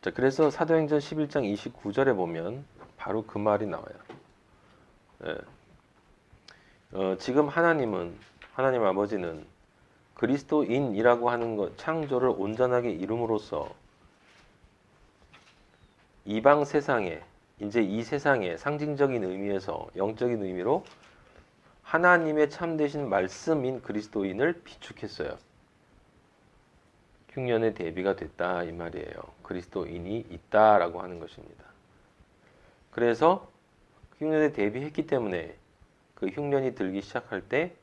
자, 그래서 사도행전 11장 29절에 보면 바로 그 말이 나와요. 예. 지금 하나님 아버지는 그리스도인이라고 하는 것, 창조를 온전하게 이룸으로써 이방 세상에, 이제 이 세상에 상징적인 의미에서 영적인 의미로 하나님의 참되신 말씀인 그리스도인을 비축했어요. 흉년의 대비가 됐다 이 말이에요. 그리스도인이 있다라고 하는 것입니다. 그래서 흉년에 대비했기 때문에 그 흉년이 들기 시작할 때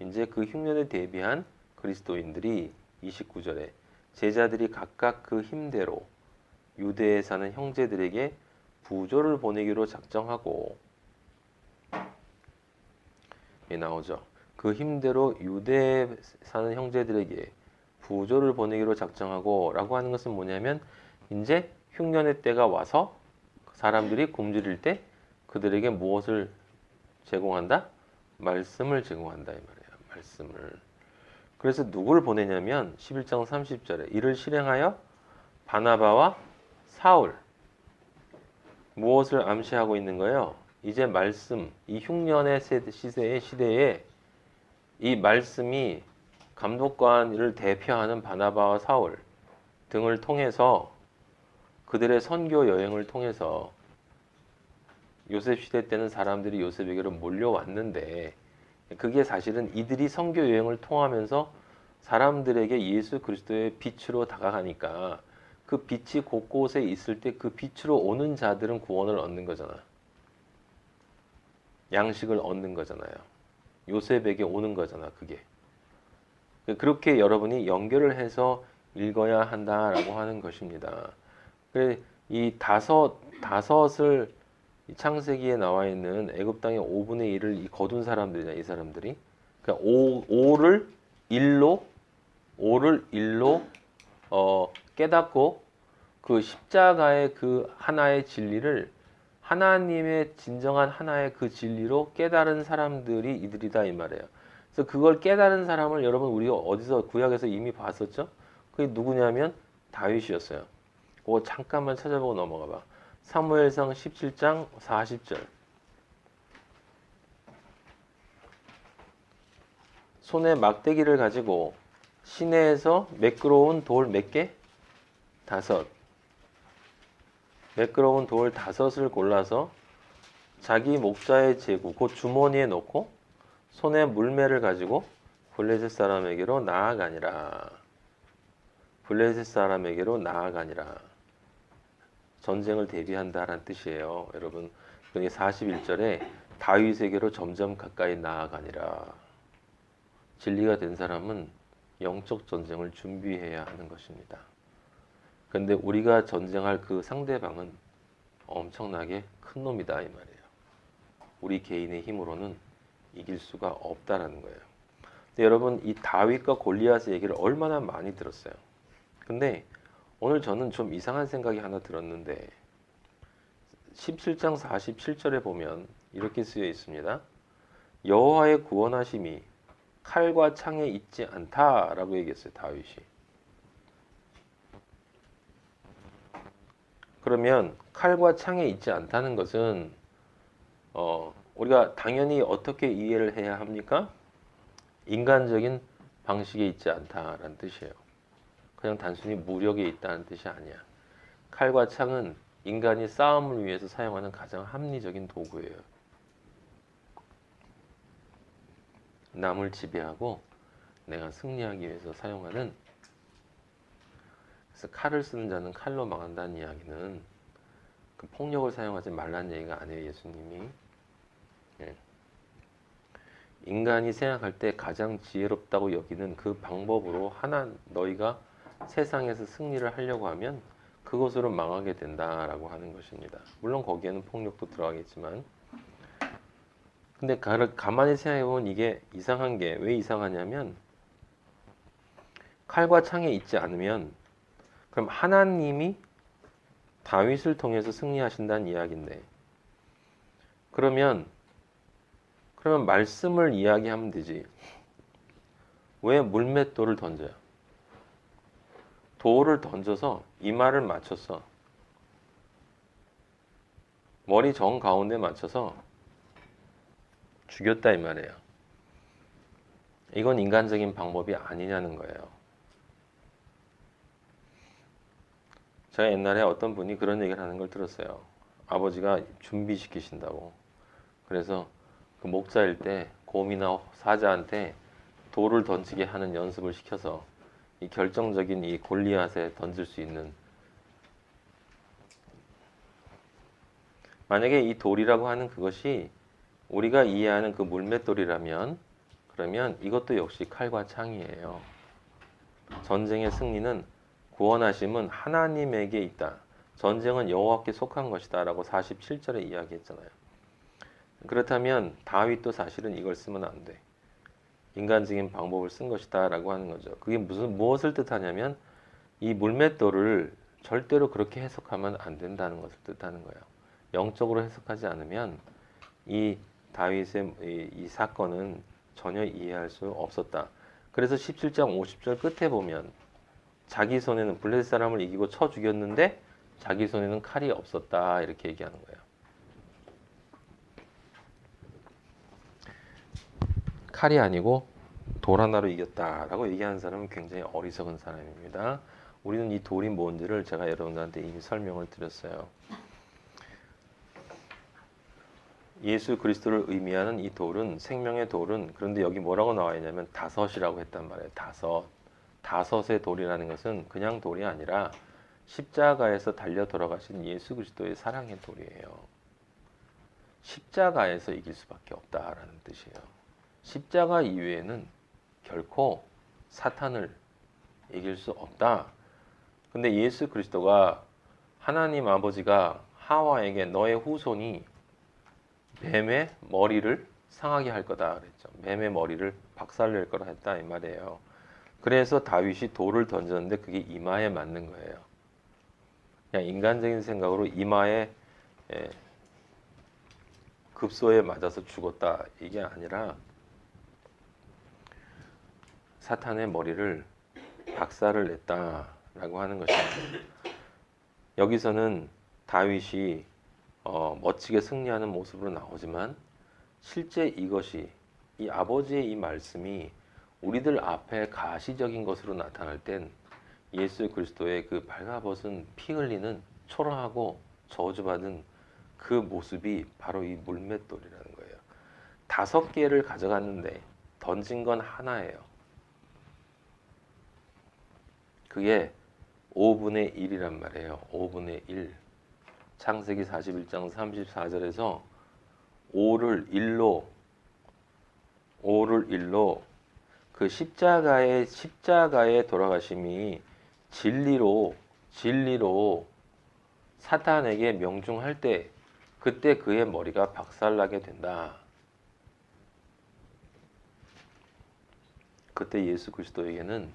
이제 그 흉년에 대비한 그리스도인들이 29절에 제자들이 각각 그 힘대로 유대에 사는 형제들에게 부조를 보내기로 작정하고, 예, 나오죠. 그 힘대로 유대에 사는 형제들에게 부조를 보내기로 작정하고 라고 하는 것은 뭐냐면 이제 흉년의 때가 와서 사람들이 굶주릴 때 그들에게 무엇을 제공한다? 말씀을 제공한다 이 말이에요. 말씀을. 그래서 누구를 보내냐면 11장 30절에 이를 실행하여 바나바와 사울. 무엇을 암시하고 있는 거예요? 이제 말씀, 이 흉년의 시대에 이 말씀이 감독관을 대표하는 바나바와 사울 등을 통해서 그들의 선교 여행을 통해서 요셉 시대 때는 사람들이 요셉에게로 몰려왔는데 그게 사실은 이들이 선교 여행을 통하면서 사람들에게 예수 그리스도의 빛으로 다가가니까 그 빛이 곳곳에 있을 때 그 빛으로 오는 자들은 구원을 얻는 거잖아. 양식을 얻는 거잖아요. 요셉에게 오는 거잖아, 그게. 그렇게 여러분이 연결을 해서 읽어야 한다라고 하는 것입니다. 그래, 이 다섯을 이 창세기에 나와 있는 애굽 땅의 5분의 1을 이 거둔 사람들이냐, 이 사람들이. 그러니까 5를 1로 깨닫고 그 십자가의 그 하나의 진리를 하나님의 진정한 하나의 그 진리로 깨달은 사람들이 이들이다 이 말이에요. 그래서 그걸 깨달은 사람을 여러분 우리가 어디서 구약에서 이미 봤었죠? 그게 누구냐면 다윗이었어요. 그거 잠깐만 찾아보고 넘어가 봐. 사무엘상 17장 40절. 손에 막대기를 가지고 시내에서 매끄러운 돌 몇 개? 5. 매끄러운 돌 5을 골라서 자기 목자의 제구, 곧 주머니에 넣고 손에 물매를 가지고 블레셋 사람에게로 나아가니라. 블레셋 사람에게로 나아가니라. 전쟁을 대비한다라는 뜻이에요. 여러분, 여기 41절에 다윗에게로 점점 가까이 나아가니라. 진리가 된 사람은 영적 전쟁을 준비해야 하는 것입니다. 그런데 우리가 전쟁할 그 상대방은 엄청나게 큰 놈이다 이 말이에요. 우리 개인의 힘으로는 이길 수가 없다라는 거예요. 근데 여러분 이 다윗과 골리앗의 얘기를 얼마나 많이 들었어요. 근데 오늘 저는 좀 이상한 생각이 하나 들었는데 17장 47절에 보면 이렇게 쓰여 있습니다. 여호와의 구원하심이 칼과 창에 있지 않다라고 얘기했어요. 다윗이. 그러면 칼과 창에 있지 않다는 것은 우리가 당연히 어떻게 이해를 해야 합니까? 인간적인 방식에 있지 않다라는 뜻이에요. 그냥 단순히 무력에 있다는 뜻이 아니야. 칼과 창은 인간이 싸움을 위해서 사용하는 가장 합리적인 도구예요. 남을 지배하고 내가 승리하기 위해서 사용하는. 그래서 칼을 쓰는 자는 칼로 망한다는 이야기는 그 폭력을 사용하지 말라는 얘기가 아니에요. 예수님이. 예. 인간이 생각할 때 가장 지혜롭다고 여기는 그 방법으로 너희가 세상에서 승리를 하려고 하면 그것으로 망하게 된다라고 하는 것입니다. 물론 거기에는 폭력도 들어가겠지만, 근데 가만히 생각해보면 이게 이상한 게 왜 이상하냐면 칼과 창에 있지 않으면 그럼 하나님이 다윗을 통해서 승리하신다는 이야기인데 그러면 말씀을 이야기하면 되지. 왜 물맷돌을 던져요? 돌을 던져서 이마를 맞춰서 머리 정 가운데 맞춰서 죽였다 이 말이에요. 이건 인간적인 방법이 아니냐는 거예요. 제가 옛날에 어떤 분이 그런 얘기를 하는 걸 들었어요. 아버지가 준비시키신다고. 그래서 그 목자일 때 곰이나 사자한테 돌을 던지게 하는 연습을 시켜서 이 결정적인 이 골리앗에 던질 수 있는, 만약에 이 돌이라고 하는 그것이 우리가 이해하는 그 물맷돌이라면, 그러면 이것도 역시 칼과 창이에요. 전쟁의 승리는, 구원하심은 하나님에게 있다. 전쟁은 여호와께 속한 것이다 라고 47절에 이야기했잖아요. 그렇다면 다윗도 사실은 이걸 쓰면 안 돼. 인간적인 방법을 쓴 것이다 라고 하는 거죠. 그게 무엇을 뜻하냐면 이 물맷돌을 절대로 그렇게 해석하면 안 된다는 것을 뜻하는 거예요. 영적으로 해석하지 않으면 이 다윗의 이 사건은 전혀 이해할 수 없었다. 그래서 17장 50절 끝에 보면 자기 손에는, 블레셋 사람을 이기고 쳐 죽였는데 자기 손에는 칼이 없었다 이렇게 얘기하는 거예요. 칼이 아니고 돌 하나로 이겼다라고 얘기하는 사람은 굉장히 어리석은 사람입니다. 우리는 이 돌이 뭔지를 제가 여러분들한테 이미 설명을 드렸어요. 예수 그리스도를 의미하는 이 돌은, 생명의 돌은, 그런데 여기 뭐라고 나와 있냐면 다섯이라고 했단 말이에요. 다섯의 돌이라는 것은 그냥 돌이 아니라 십자가에서 달려 돌아가신 예수 그리스도의 사랑의 돌이에요. 십자가에서 이길 수밖에 없다라는 뜻이에요. 십자가 이외에는 결코 사탄을 이길 수 없다. 근데 예수 그리스도가, 하나님 아버지가 하와에게 너의 후손이 뱀의 머리를 상하게 할 거다 그랬죠. 뱀의 머리를 박살낼 거라 했다 이 말이에요. 그래서 다윗이 돌을 던졌는데 그게 이마에 맞는 거예요. 그냥 인간적인 생각으로 이마에 급소에 맞아서 죽었다 이게 아니라 사탄의 머리를 박살을 냈다라고 하는 것입니다. 여기서는 다윗이 멋지게 승리하는 모습으로 나오지만 실제 이것이, 이 아버지의 이 말씀이 우리들 앞에 가시적인 것으로 나타날 땐 예수 그리스도의 그 발가벗은 피 흘리는 초라하고 저주받은 그 모습이 바로 이 물맷돌이라는 거예요. 5개를 가져갔는데 던진 건 하나예요. 그게 5분의 1이란 말이에요. 5분의 1. 창세기 41장 34절에서 5를 1로 그 십자가의 돌아가심이 진리로 사탄에게 명중할 때 그때 그의 머리가 박살나게 된다. 그때 예수 그리스도에게는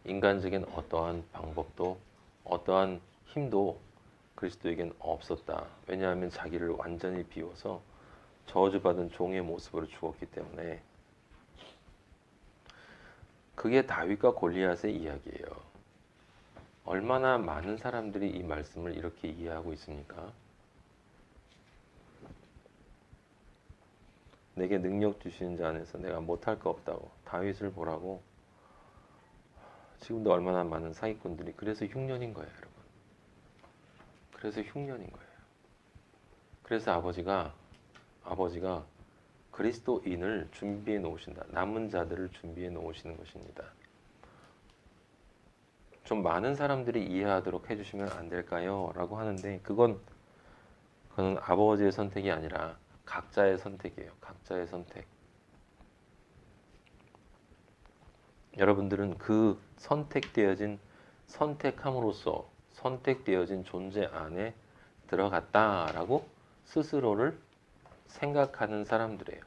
인간적인 어떠한 방법도 어떠한 힘도 그리스도에게는 없었다. 왜냐하면 자기를 완전히 비워서 저주받은 종의 모습으로 죽었기 때문에. 그게 다윗과 골리앗의 이야기예요. 얼마나 많은 사람들이 이 말씀을 이렇게 이해하고 있습니까? 내게 능력 주시는 자 안에서 내가 못할 거 없다고 다윗을 보라고. 지금도 얼마나 많은 사기꾼들이, 그래서 흉년인 거예요, 여러분. 그래서 흉년인 거예요. 그래서 아버지가 그리스도인을 준비해 놓으신다. 남은 자들을 준비해 놓으시는 것입니다. 좀 많은 사람들이 이해하도록 해주시면 안 될까요? 라고 하는데 그건 아버지의 선택이 아니라 각자의 선택이에요. 각자의 선택. 여러분들은 그 선택함으로써 선택되어진 존재 안에 들어갔다라고 스스로를 생각하는 사람들이에요.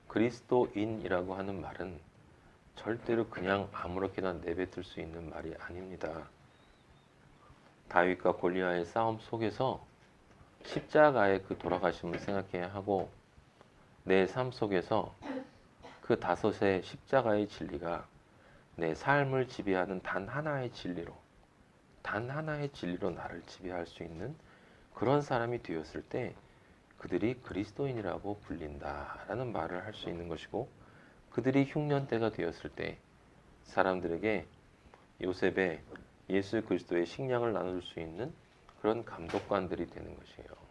그리스도인이라고 하는 말은 절대로 그냥 아무렇게나 내뱉을 수 있는 말이 아닙니다. 다윗과 골리앗의 싸움 속에서 십자가의 그 돌아가심을 생각해야 하고, 내 삶 속에서 그 5의 십자가의 진리가 내 삶을 지배하는 단 하나의 진리로 나를 지배할 수 있는 그런 사람이 되었을 때 그들이 그리스도인이라고 불린다라는 말을 할 수 있는 것이고, 그들이 흉년 때가 되었을 때 사람들에게 요셉의 예수 그리스도의 식량을 나눠줄 수 있는 그런 감독관들이 되는 것이에요.